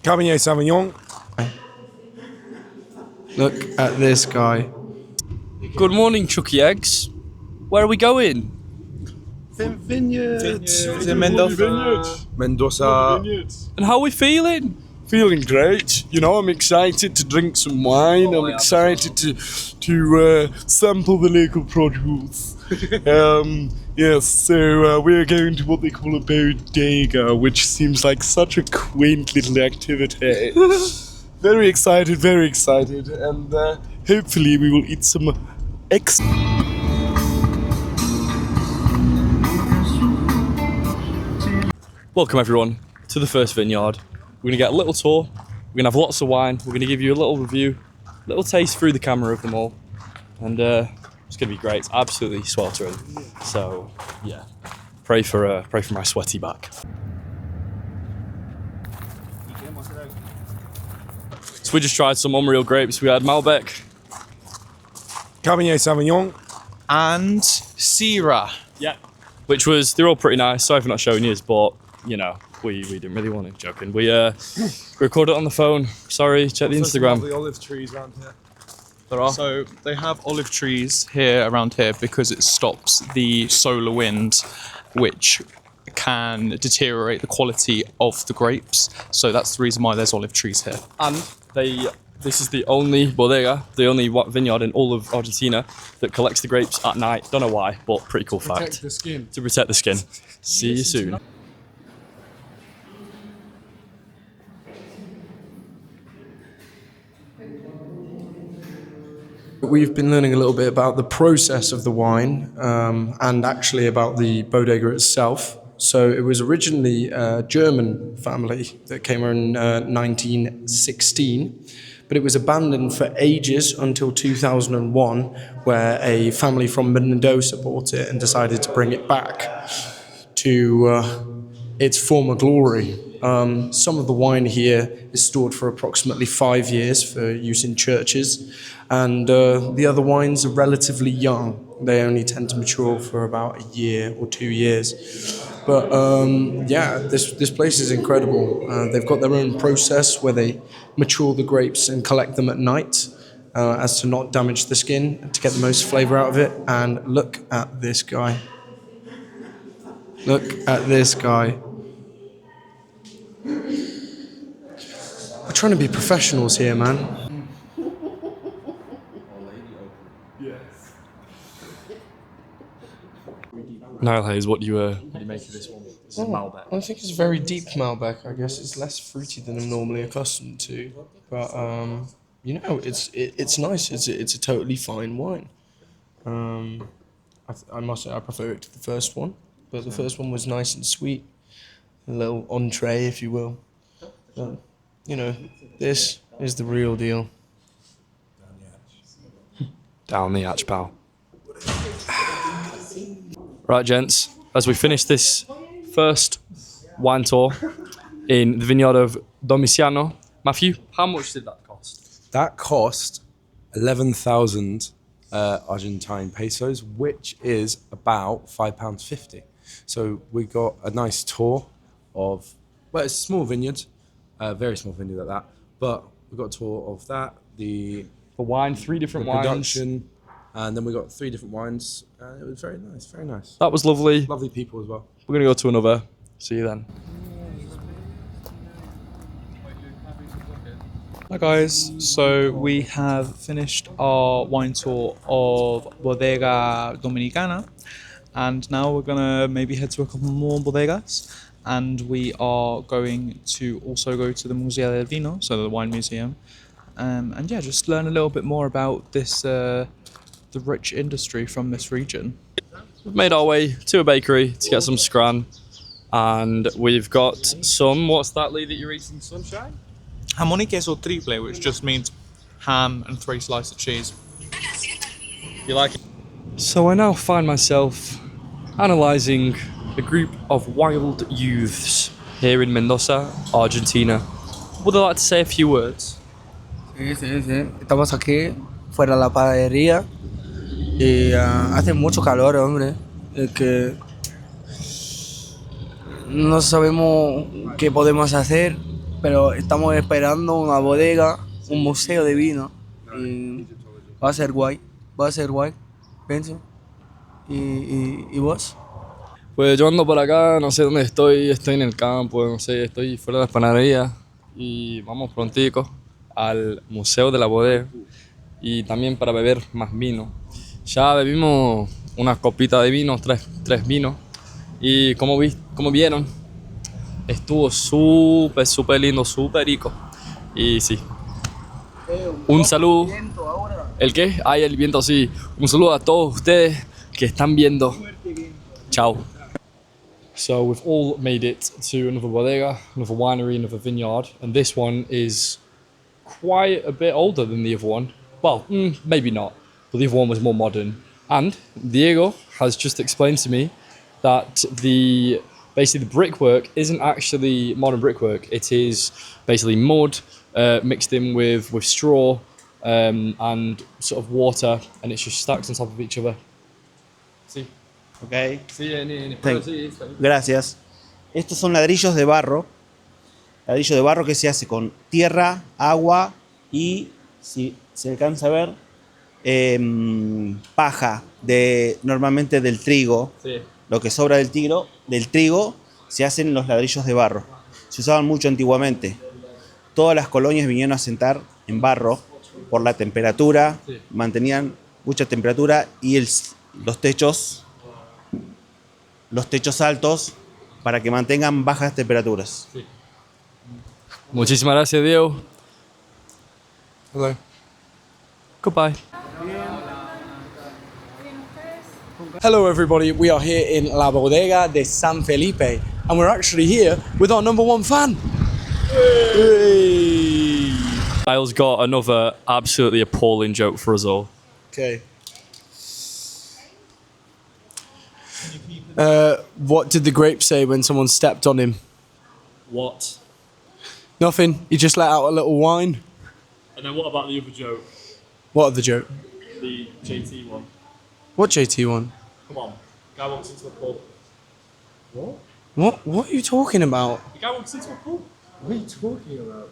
Cabernet Sauvignon. Look at this guy. Good morning, Chucky Eggs. Where are we going? Vineyard. in Mendoza. Mendoza. And how are we feeling? Feeling great. You know, I'm excited to drink some wine. I'm excited to sample the local produce. Yes, so we're going to what they call a bodega, which seems like such a quaint little activity. Very excited, and hopefully we will eat some Welcome everyone to the first vineyard. We're gonna get a little tour. We're gonna have lots of wine. We're gonna give you a little review, a little taste through the camera of them all, and it's gonna be great. It's absolutely sweltering. So yeah, pray for my sweaty back. So we just tried some unreal grapes. We had Malbec, Cabernet Sauvignon. And Syrah. yeah, they're all pretty nice. Sorry for not showing you, but you know we didn't really want to. Joking. We recorded it on the phone. Sorry, check the Instagram. The olive trees around here. There are. So they have olive trees here around here because it stops the solar wind, which can deteriorate the quality of the grapes. So that's the reason why there's olive trees here. And this is the only bodega, the only vineyard in all of Argentina that collects the grapes at night. Don't know why, but pretty cool fact. The skin. To protect the skin. See you soon. We've been learning a little bit about the process of the wine and actually about the bodega itself. So it was originally a German family that came in 1916, but it was abandoned for ages until 2001, where a family from Mendoza bought it and decided to bring it back to its former glory. Some of the wine here is stored for approximately 5 years for use in churches, and the other wines are relatively young. They only tend to mature for about a year or 2 years. But yeah, this place is incredible. They've got their own process where they mature the grapes and collect them at night as to not damage the skin, to get the most flavor out of it. And look at this guy. Look at this guy. We're trying to be professionals here, man. Niall Hayes, what do you make of this one? This is Malbec. I think it's a very deep Malbec. I guess it's less fruity than I'm normally accustomed to, but you know, it's nice. It's a totally fine wine. I must say I prefer it to the first one, but the first one was nice and sweet, a little entree, if you will. But, you know, this is the real deal. Down the hatch, pal. Right, gents, as we finish this first wine tour in the vineyard of Domiciano. Matthew, how much did that cost? That cost 11,000 Argentine pesos, which is about £5.50. So we got a nice tour of, well, it's a small vineyard, very small vineyard at that, but we got a tour of that, the wine, 3 different wines. production, and then we got 3 different wines, and it was very nice, very nice. That was lovely. Lovely people as well. We're going to go to another. See you then. Hi guys, so we have finished our wine tour of Bodega Dominicana, and now we're gonna maybe head to a couple more bodegas, and we are going to also go to the Museo del Vino, so the wine museum, and yeah, just learn a little bit more about this the rich industry from this region. We've made our way to a bakery to get some scran, and we've got some, what's that, Lee, that you're eating, Sunshine? Jamón y queso triple, which just means ham and 3 slices of cheese. You like it? So I now find myself analysing a group of wild youths here in Mendoza, Argentina. Would I like to say a few words? Sí, sí, sí. Estamos aquí, fuera de la panadería, y hace mucho calor, hombre. Es que no sabemos qué podemos hacer pero estamos esperando una bodega, un museo de vino. Y va a ser guay, pienso. ¿Y vos? Pues yo ando por acá, no sé dónde estoy en el campo, no sé, estoy fuera de la panadería y vamos prontico al Museo de la Bodega y también para beber más vino. Ya bebimos una copita de vino, tres vinos y como vieron, estuvo súper lindo, súper rico. Y sí, un saludo. ¿El qué? Ay, el viento, sí. Un saludo a todos ustedes que están viendo. Chao. So we've all made it to another bodega, another winery, another vineyard, and this one is quite a bit older than the other one. Well, maybe not, but the other one was more modern. And Diego has just explained to me that basically the brickwork isn't actually modern brickwork. It is basically mud mixed in with straw and sort of water, and it's just stacked on top of each other. See? Ok, See, gracias. Estos son ladrillos de barro. Ladrillo de barro que se hace con tierra, agua y, si se alcanza a ver, paja normalmente del trigo. Sí. Lo que sobra del trigo se hacen los ladrillos de barro. Se usaban mucho antiguamente. Todas las colonias vinieron a asentar en barro por la temperatura, Sí. mantenían mucha temperatura y los techos altos para que mantengan bajas temperaturas. Muchísimas gracias, Diego. Hello. Goodbye. Hello, everybody. We are here in La Bodega de San Felipe, and we're actually here with our number one fan. Hey. Kyle's got another absolutely appalling joke for us all. Okay. What did the grape say when someone stepped on him? What? Nothing. He just let out a little whine. And then what about the other joke? What other joke? The JT one. What JT one? Come on. Guy walks into a pub. What are you talking about? The guy walks into a pub. What are you talking about?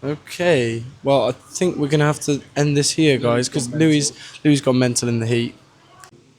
Okay. Well, I think we're gonna have to end this here, guys, because Louis gone mental in the heat.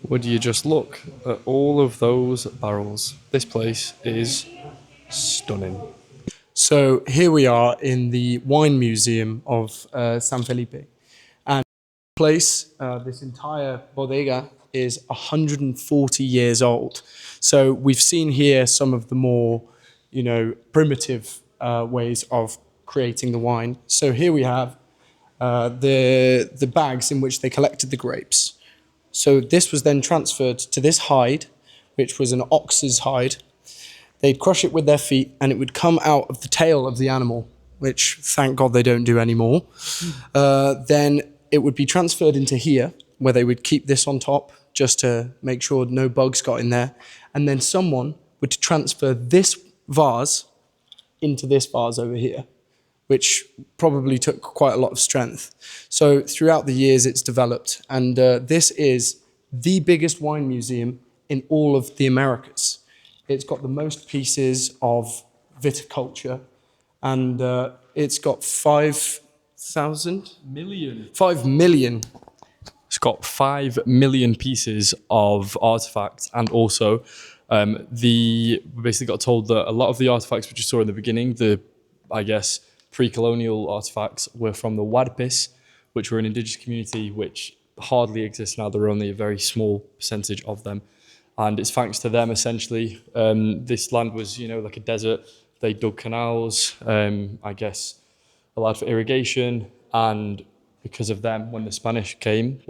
Would you just look at all of those barrels? This place is stunning. So here we are in the wine museum of San Felipe, and this place, this entire bodega, is 140 years old. So we've seen here some of the more, primitive ways of creating the wine. So here we have the bags in which they collected the grapes. So this was then transferred to this hide, which was an ox's hide. They'd crush it with their feet and it would come out of the tail of the animal, which thank God they don't do anymore. Then it would be transferred into here, where they would keep this on top just to make sure no bugs got in there. And then someone would transfer this vase into this vase over here, which probably took quite a lot of strength. So throughout the years it's developed, and this is the biggest wine museum in all of the Americas. It's got the most pieces of viticulture, and it's got 5 million. It's got 5 million pieces of artifacts, and also we basically got told that a lot of the artifacts which you saw in the beginning, pre-colonial artifacts, were from the Huarpes, which were an indigenous community which hardly exists now. There are only a very small percentage of them. And it's thanks to them, essentially. This land was, like a desert. They dug canals, allowed for irrigation. And because of them, when the Spanish came,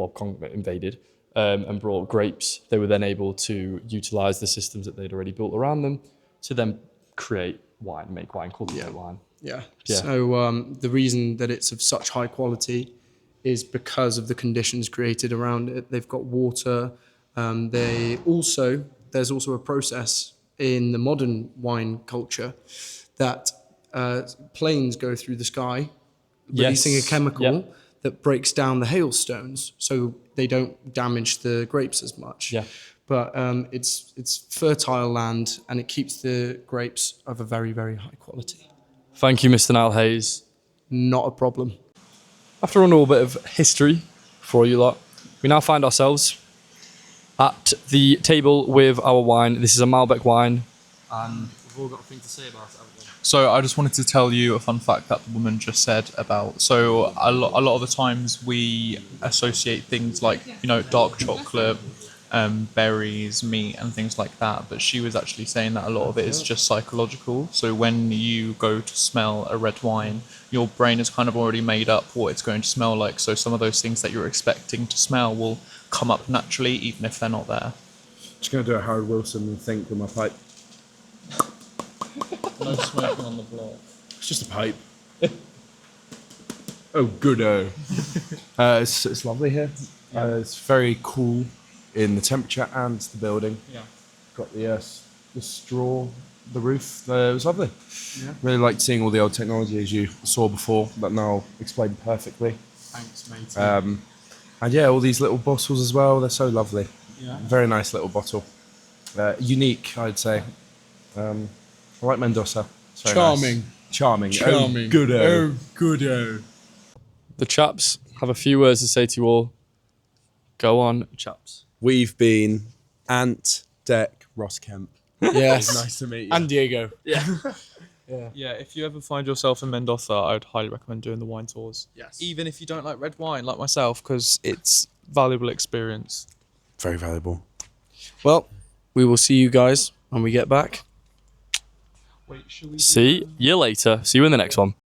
invaded, and brought grapes, they were then able to utilize the systems that they'd already built around them to then create wine, make wine, cultivate wine. Yeah. Yeah. So the reason that it's of such high quality is because of the conditions created around it. They've got water. There's also a process in the modern wine culture that planes go through the sky, releasing a chemical that breaks down the hailstones. So they don't damage the grapes as much. Yeah. But it's fertile land, and it keeps the grapes of a very, very high quality. Thank you, Mr. Niall Hayes. Not a problem. After a little bit of history for you lot, we now find ourselves at the table with our wine. This is a Malbec wine, and we've all got a thing to say about it, haven't we? So I just wanted to tell you a fun fact that the woman just said about. So a lot of the times we associate things like dark chocolate, berries, meat, and things like that. But she was actually saying that a lot of it is just psychological. So when you go to smell a red wine, your brain has kind of already made up what it's going to smell like. So some of those things that you're expecting to smell will come up naturally, even if they're not there. Just gonna do a Howard Wilson and think with my pipe. No smoking on the block. It's just a pipe. Oh, good-o. It's lovely here. It's very cool in the temperature and the building. Yeah. Got the straw, the roof. It was lovely. Yeah. Really liked seeing all the old technology, as you saw before, that now explained perfectly. Thanks, mate. And yeah, all these little bottles as well. They're so lovely. Yeah. Very nice little bottle. Unique, I'd say. I like Mendoza. It's very Charming. nice. Charming. Charming. Oh, good-o. Oh, good-o. The chaps have a few words to say to you all. Go on, chaps. We've been Ant, Deck, Ross Kemp. Yes. Nice to meet you. And Diego. Yeah, if you ever find yourself in Mendoza, I'd highly recommend doing the wine tours. Yes. Even if you don't like red wine, like myself, because it's valuable experience. Very valuable. Well, we will see you guys when we get back. Wait, should we See you later. See you in the next one.